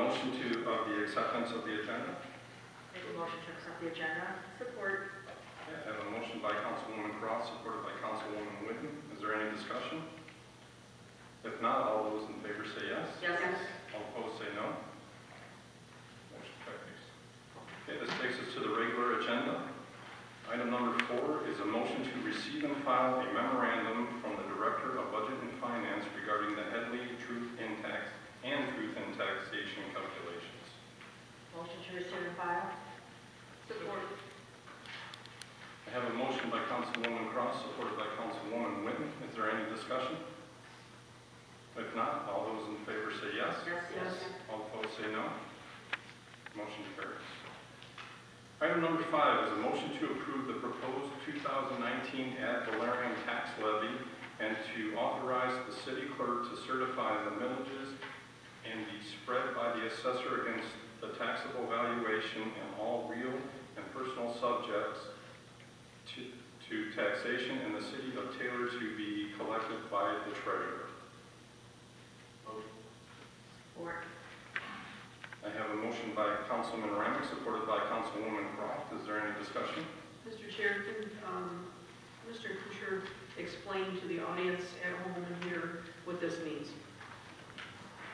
motion of the acceptance of the agenda? Make a motion to accept the agenda. Support. Okay, I have a motion by Councilwoman Cross, supported by Councilwoman Witten. Is there any discussion? If not, all those in favor say yes. Yes. All opposed say no. Motion carries. Okay, this takes us to the regular agenda. Item number 4 is a motion to receive and file a memorandum from the Director of Budget and Finance regarding the Headley Truth in Taxation calculations. Motion to receive and file. Support. I have a motion by Councilwoman Cross, supported by Councilwoman Witten. Is there any discussion? If not, all those in favor say yes. Yes. All opposed say no. Motion carries. Item number 5 is a motion to approve the proposed 2019 ad valorem tax levy and to authorize the city clerk to certify the millages and be spread by the assessor against the taxable valuation and all real and personal subjects to taxation in the city of Taylor to be collected by the treasurer. Support. I have a motion by Councilman Remick, supported by Councilwoman Croft. Is there any discussion? Mr. Chair, can Mr. Kusher explain to the audience at home and here what this means?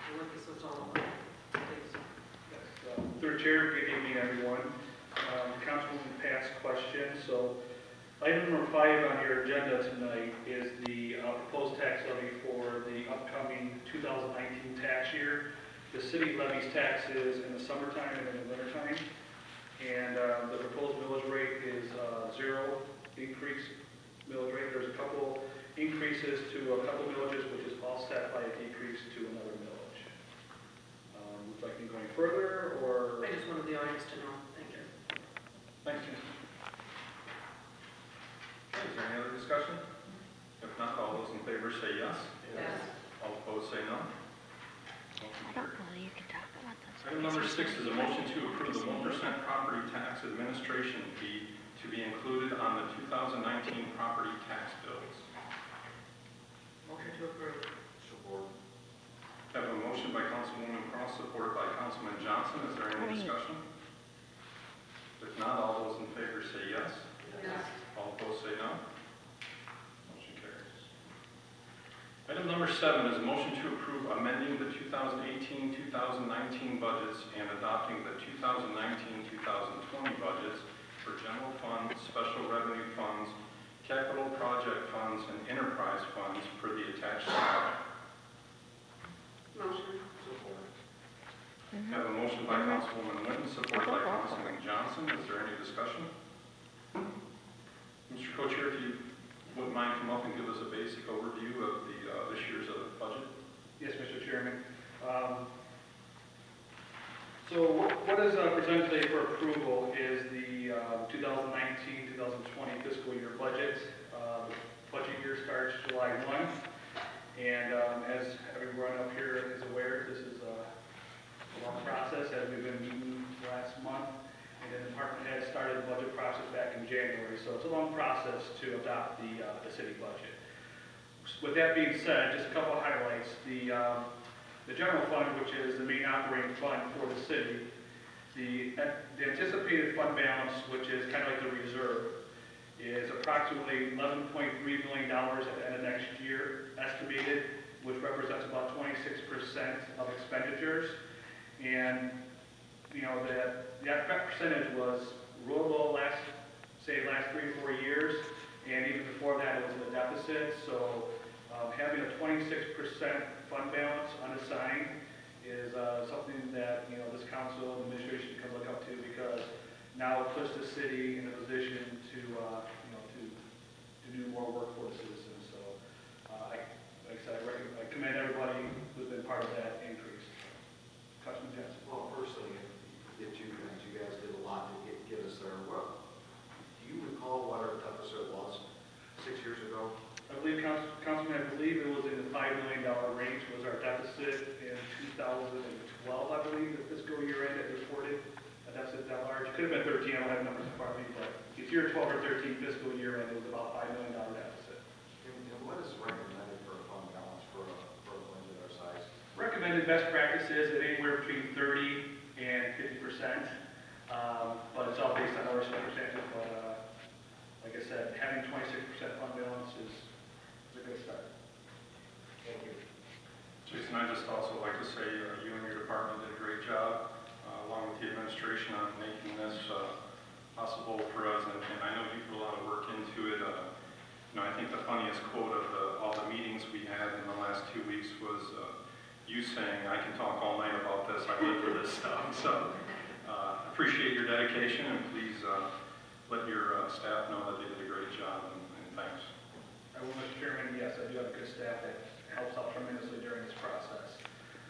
And what this is all about, please. Yes, Third Chair, good evening, everyone. Councilwoman Pat's question. So, item number 5 on your agenda tonight is the proposed tax levy for the upcoming 2019 tax year. The city levies taxes in the summertime and in the wintertime, and the proposed millage rate is 0 increase millage rate. There's a couple increases to a couple millages, which is offset by a decrease to another millage. Would you like me going further, or? I just wanted the audience to know. Thank you. Thank you. Okay, is there any other discussion? If not, all those in favor say yes. Yes. All opposed say no. I don't know, you can talk about this. Item number 6 is a motion to approve the 1% property tax administration fee to be included on the 2019 property tax bills. Motion to approve. Support. I have a motion by Councilwoman Cross, supported by Councilman Johnson. Is there any discussion? If not, all those in favor say yes. Yes. All opposed say no. Motion carries. Item number 7 is a motion to approve amending the 2018-2019 budgets and adopting the 2019-2020 budgets for general funds, special revenue funds, capital project funds, and enterprise funds per the attached slide. Motion. Support. I have a motion by Councilwoman Witten, supported by Councilman Johnson. Is there any discussion? Mr. Co-Chair, if you wouldn't mind come up and give us a basic overview of the this year's budget? Yes, Mr. Chairman. So what is presented today for approval is the 2019-2020 fiscal year budget. The budget year starts July 1, and as everyone up here is aware, this is a long process as we've been meeting last month, and then the department head started the budget process back in January, so it's a long process to adopt the city budget. With that being said, just a couple of highlights. The general fund, which is the main operating fund for the city, the anticipated fund balance, which is kind of like the reserve, is approximately $11.3 million at the end of next year, estimated, which represents about 26% of expenditures. And, you know, that percentage was real low last 3 or 4 years, and even before that it was in a deficit. So having a 26% fund balance unassigned is something that, you know, this council and administration can look up to, because now it puts the city in a position to do more work for the citizens. So like I said, I commend everybody who's been part of that increase. Councilman Johnson. Well, personally, you guys did a lot to get us there. Well, do you recall what our deficit was 6 years ago? I believe, Councilman, I believe it was in the $5 million range was our deficit in 2012, I believe, the fiscal year end it reported. A deficit that large. It could have been 13, I don't have numbers in front of me, but if you're 12 or 13 fiscal year end, it was about $5 million deficit. And what is recommended for a fund balance for a budget our size? Recommended best practices at anywhere between 30 But it's all based on our circumstances, but, like I said, having 26% fund balance is a good start. Thank you. Jason, I'd just also like to say you and your department did a great job, along with the administration, on making this possible for us, and I know you put a lot of work into it. I think the funniest quote of all the meetings we had in the last 2 weeks was you saying, "I can talk all night about this, I live for this stuff." So appreciate your dedication, and please let your staff know that they did a great job, and thanks. I will, Mr. Chairman, yes, I do have a good staff that helps out tremendously during this process.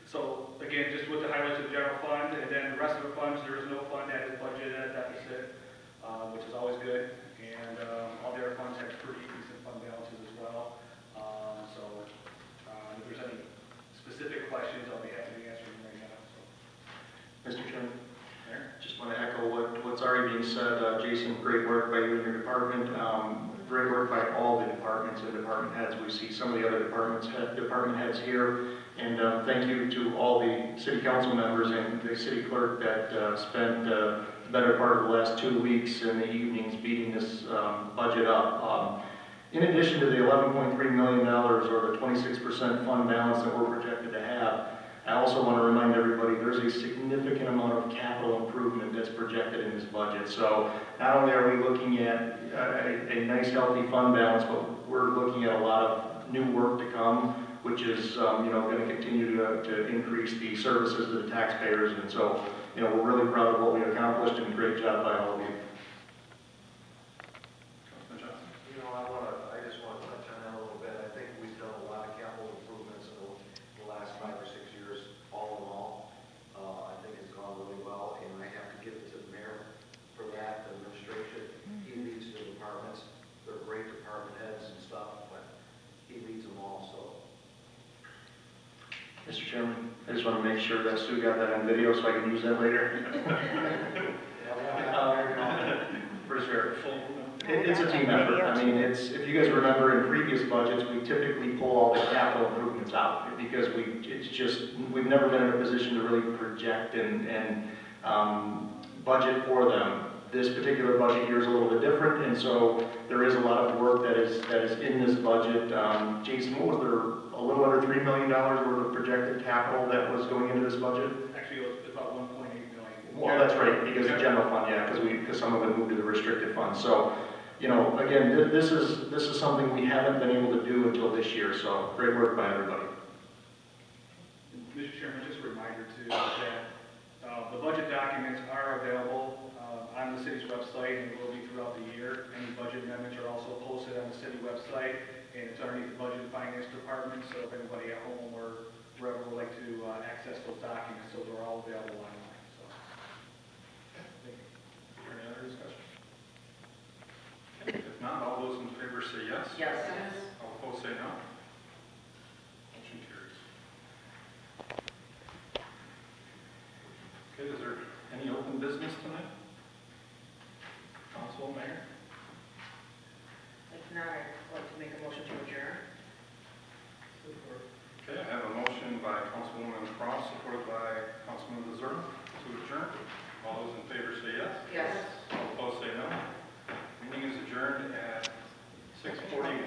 So again, just with the highlights of the general fund, and then the rest of the funds, there is no fund that is budgeted at deficit, which is always good. And all the other funds have pretty decent fund balances as well. If there's any specific questions, I'll be happy to answer them right now. Mr. Chairman, Mayor? just want to echo what's already being said. Jason, great work by you and your department. Great work by all the departments and department heads. We see some of the other department heads here. And thank you to all the city council members and the city clerk that spent the better part of the last 2 weeks in the evenings beating this budget up. In addition to the $11.3 million or the 26% fund balance that we're projected to have, I also want to remind everybody there's a significant amount of capital improvement that's projected in this budget. So not only are we looking at a nice healthy fund balance, but we're looking at a lot of new work to come, which is going to continue to increase the services to the taxpayers. And so we're really proud of what we accomplished, and great job by all of you. Councilman Johnson? I just want to touch on that a little bit. I think we've done a lot of capital improvements in the last 5 or 6 years, all in all. I think it's gone really well, and I have to give it to the mayor for that, the administration. He leads the departments. They're great department heads and stuff, but he leads them all, so. Mr. Chairman, I just want to make sure that Sue got that on video so I can use that later. For sure. It's a team effort. I mean, if you guys remember in previous budgets, we typically pull all the capital improvements out because we've never been in a position to really project and budget for them. This particular budget year is a little bit different, and so there is a lot of work that is in this budget. Jason, what was there? A little under $3 million worth of projected capital that was going into this budget? Actually, it was about 1.8 million. Well, that's right, because the general fund, yeah, because some of it moved to the restricted fund. So, again, this is something we haven't been able to do until this year. So, great work by everybody. Mr. Chairman, just a reminder too that the budget documents are available on the city's website and will be throughout the year. Any budget amendments are also posted on the city website, and it's underneath the budget and finance department. So if anybody at home or wherever would like to access those documents, those are all available online. So, thank you. Any other discussion? Okay, if not, all those in favor say yes. Yes. All opposed say no. Motion carries. Okay, is there any open business tonight? Council, Mayor? If not, I'd like to make a motion to adjourn. Okay, I have a motion by Councilwoman Cross, supported by Councilman Lozerne to adjourn. All those in favor say yes. Yes. All opposed say no. Meeting is adjourned at 6:41.